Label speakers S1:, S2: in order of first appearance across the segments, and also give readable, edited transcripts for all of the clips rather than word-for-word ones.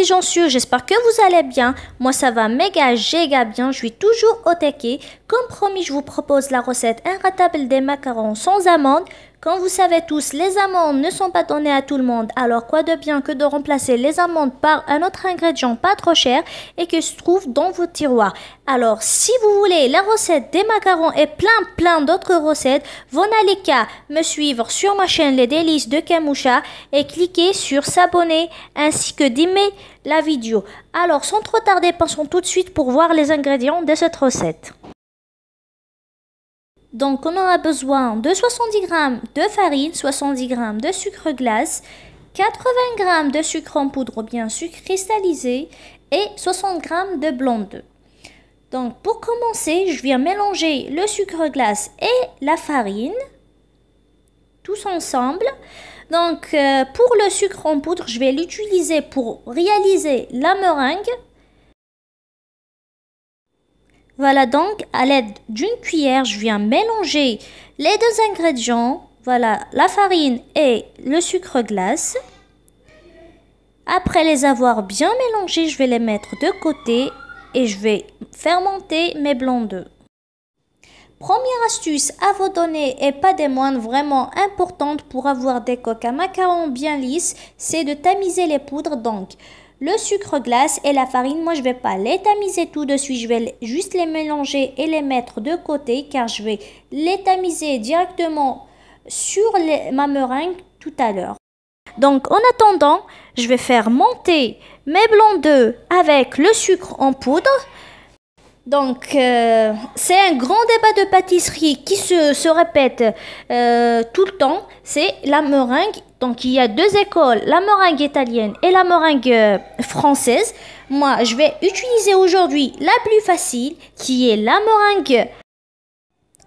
S1: les gens sûrs, j'espère que vous allez bien. Moi ça va méga giga bien, je suis toujours au taquet. Comme promis, je vous propose la recette inratable des macarons sans amandes. Comme vous savez tous, les amandes ne sont pas données à tout le monde. Alors quoi de bien que de remplacer les amandes par un autre ingrédient pas trop cher et qui se trouve dans vos tiroirs. Alors si vous voulez la recette des macarons et plein d'autres recettes, vous n'allez qu'à me suivre sur ma chaîne Les Délices de Kamoucha et cliquer sur s'abonner ainsi que d'aimer la vidéo. Alors sans trop tarder, passons tout de suite pour voir les ingrédients de cette recette. Donc on aura besoin de 70 g de farine, 70 g de sucre glace, 80 g de sucre en poudre ou bien sucre cristallisé et 60 g de blanc d'œuf. Donc pour commencer, je viens mélanger le sucre glace et la farine, tous ensemble. Donc pour le sucre en poudre, je vais l'utiliser pour réaliser la meringue. Voilà donc, à l'aide d'une cuillère, je viens mélanger les deux ingrédients. Voilà, la farine et le sucre glace. Après les avoir bien mélangés, je vais les mettre de côté et je vais fermenter mes blancs d'œufs. Première astuce à vous donner et pas des moindres, vraiment importante pour avoir des coques à macarons bien lisses, c'est de tamiser les poudres. Donc, le sucre glace et la farine, moi je vais pas les tamiser tout de suite, je vais juste les mélanger et les mettre de côté car je vais les tamiser directement sur ma meringue tout à l'heure. Donc en attendant, je vais faire monter mes blancs d'œufs avec le sucre en poudre. Donc c'est un grand débat de pâtisserie qui se répète tout le temps, c'est la meringue. Donc il y a deux écoles, la meringue italienne et la meringue française. Moi je vais utiliser aujourd'hui la plus facile qui est la meringue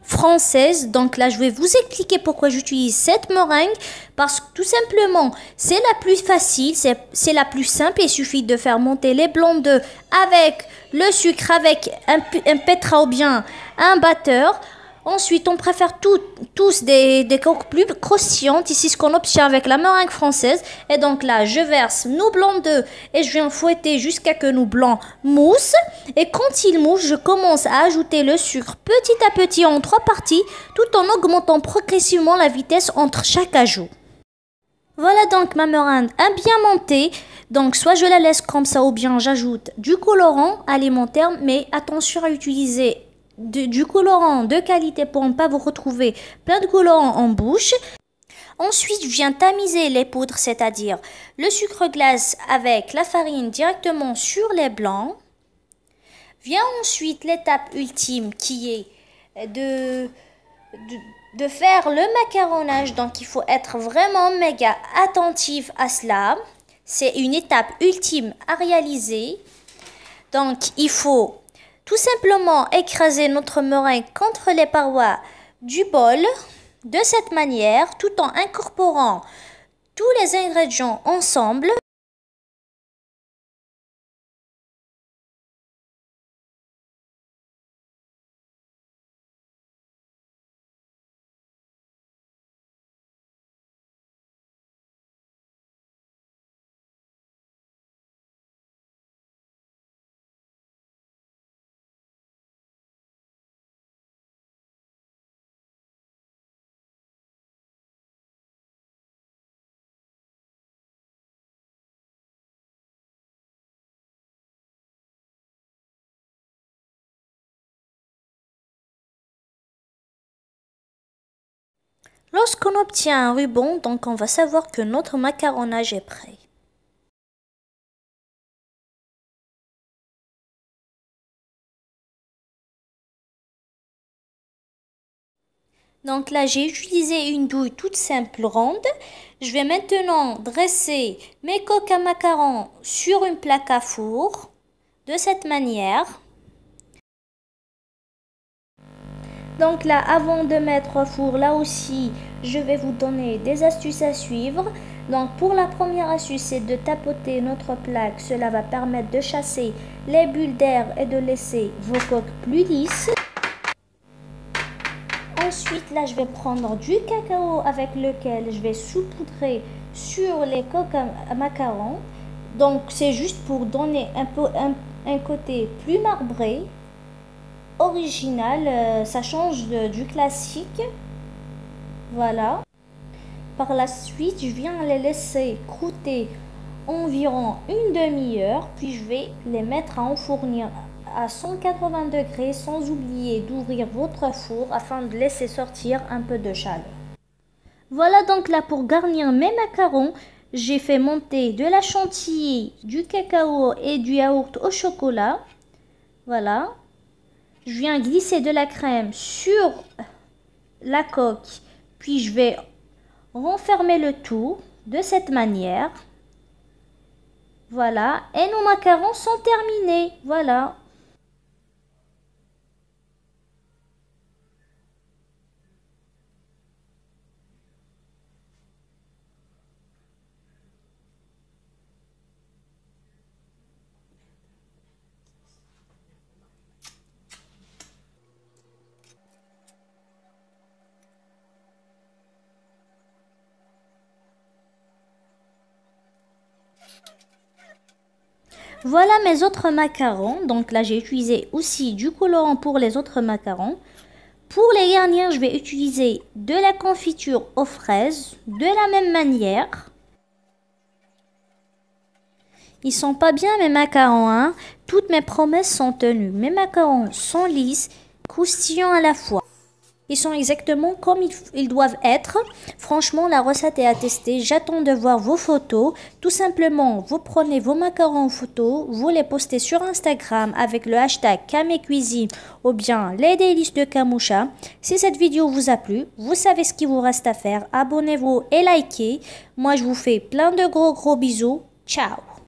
S1: française. Donc là je vais vous expliquer pourquoi j'utilise cette meringue, parce que tout simplement c'est la plus facile, c'est la plus simple. Il suffit de faire monter les blancs d'œufs avec le sucre, avec un pétrin ou bien un batteur. Ensuite on préfère tous des coques plus croustillantes. Ici ce qu'on obtient avec la meringue française. Et donc là je verse nos blancs d'œufs et je viens fouetter jusqu'à que nos blancs moussent. Et quand ils moussent, je commence à ajouter le sucre petit à petit en 3 parties, tout en augmentant progressivement la vitesse entre chaque ajout. Voilà donc ma meringue a bien monté. Donc soit je la laisse comme ça ou bien j'ajoute du colorant alimentaire, mais attention à utiliser du colorant de qualité pour ne pas vous retrouver plein de colorants en bouche. Ensuite, je viens tamiser les poudres, c'est-à-dire le sucre glace avec la farine directement sur les blancs. Vient ensuite l'étape ultime qui est de faire le macaronnage. Donc il faut être vraiment méga attentif à cela. C'est une étape ultime à réaliser. Donc il faut tout simplement écraser notre meringue contre les parois du bol de cette manière, tout en incorporant tous les ingrédients ensemble. Lorsqu'on obtient un ruban, donc on va savoir que notre macaronnage est prêt. Donc là, j'ai utilisé une douille toute simple ronde. Je vais maintenant dresser mes coques à macarons sur une plaque à four de cette manière. Donc là, avant de mettre au four, là aussi, je vais vous donner des astuces à suivre. Donc pour la première astuce, c'est de tapoter notre plaque. Cela va permettre de chasser les bulles d'air et de laisser vos coques plus lisses. Ensuite, là, je vais prendre du cacao avec lequel je vais saupoudrer sur les coques à macarons. Donc c'est juste pour donner un peu un côté plus marbré, original, ça change du classique. Voilà. Par la suite, je viens les laisser croûter environ une demi-heure, puis je vais les mettre à enfournir à 180 degrés sans oublier d'ouvrir votre four afin de laisser sortir un peu de chaleur. Voilà donc là pour garnir mes macarons, j'ai fait monter de la chantilly, du cacao et du yaourt au chocolat. Voilà. Je viens glisser de la crème sur la coque, puis je vais renfermer le tout de cette manière. Voilà, et nos macarons sont terminés. Voilà. Voilà mes autres macarons. Donc là, j'ai utilisé aussi du colorant pour les autres macarons. Pour les garnir, je vais utiliser de la confiture aux fraises de la même manière. Ils sont pas bien mes macarons, hein. Toutes mes promesses sont tenues. Mes macarons sont lisses, croustillants à la fois. Ils sont exactement comme ils doivent être. Franchement, la recette est à tester. J'attends de voir vos photos. Tout simplement, vous prenez vos macarons en photo, vous les postez sur Instagram avec le hashtag Kamecuisine ou bien les délices de Kamoucha. Si cette vidéo vous a plu, vous savez ce qu'il vous reste à faire. Abonnez-vous et likez. Moi, je vous fais plein de gros bisous. Ciao!